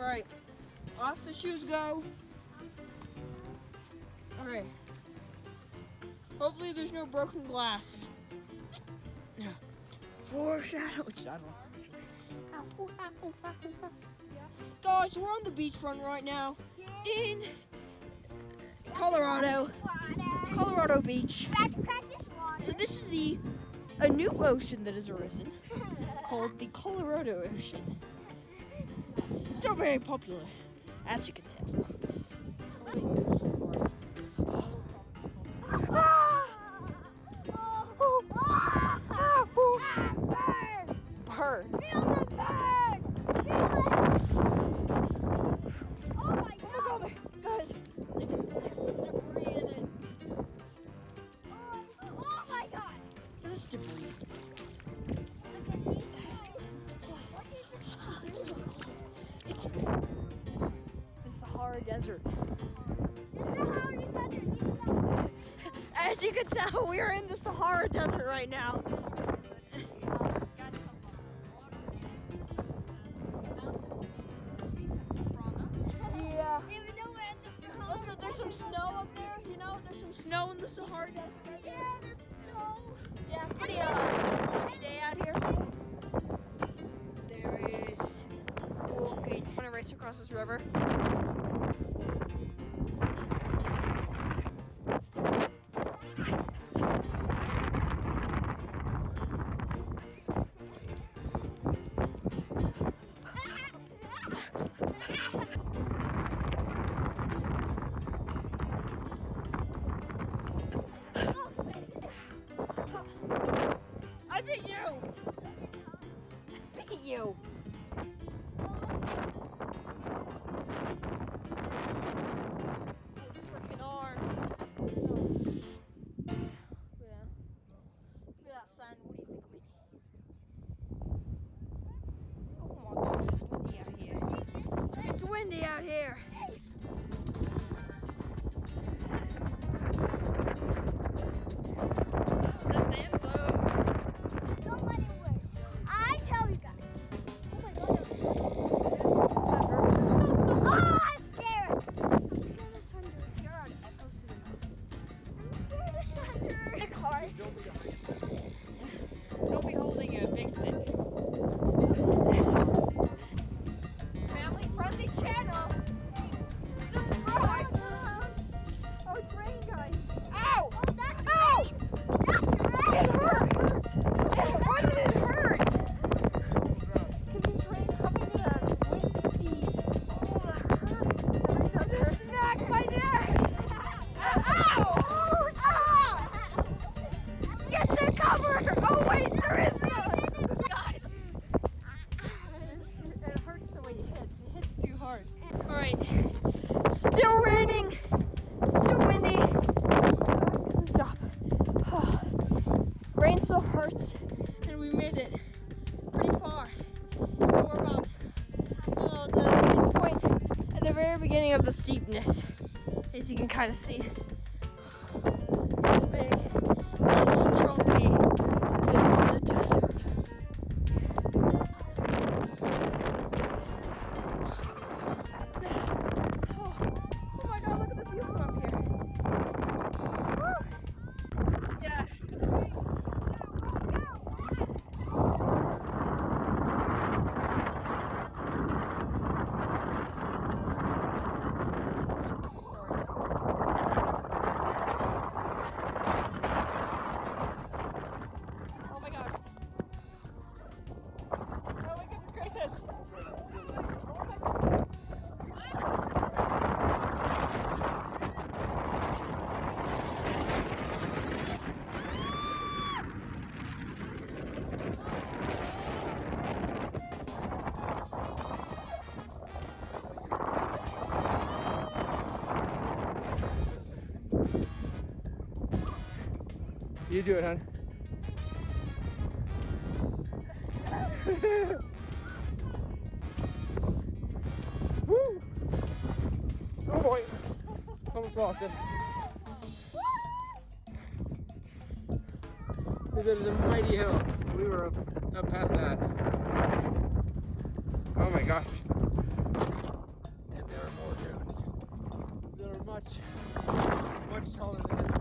Alright, off the shoes go. Alright. Hopefully there's no broken glass. Yeah. Foreshadow. Guys, we're on the beachfront right now in Colorado Beach. So this is a new ocean that has arisen called the Colorado Ocean. It's not very popular, as you can tell. Bird. Feel the bird! Oh my god! Guys, there's some debris in it. Oh my god! There's debris. Look at these guys. It's the Sahara Desert. As you can tell, we are in the Sahara Desert right now. Also, there's some snow up there, you know? There's some snow in the Sahara Desert. Yeah, there's snow. Yeah, pretty foggy day out here. There is. Okay, I'm gonna race across this river. I beat you! I beat you! Freaking arm. Yeah. Look at that sun. What do you think of me? Oh my gosh, it's windy out here. It's windy out here. Don't be holding a big stick. Family friendly channel. Subscribe. Oh, it's raining, guys. Ow! Oh, that's Ow! rain. That's rain. It hurt. Why did it hurt? Because it's rain coming in. Wind speed. Oh, that hurt. It does hurt. Smack my neck. Ow! Get to cover! Oh wait, there is none! Guys! It hurts the way it hits. It hits too hard. Alright. Still raining. Still windy. Good job. Rain still hurts. And we made it pretty far. We're about the point at the very beginning of the steepness. As you can kind of see. It's big. It's chunky. It's the desert. Oh my god, look at the view from up here. Woo! Yeah. Oh my gosh. Oh my goodness gracious. You do it, hon. Woo! Oh boy! Almost lost it. There's a mighty hill. We were up past that. Oh my gosh. much taller than this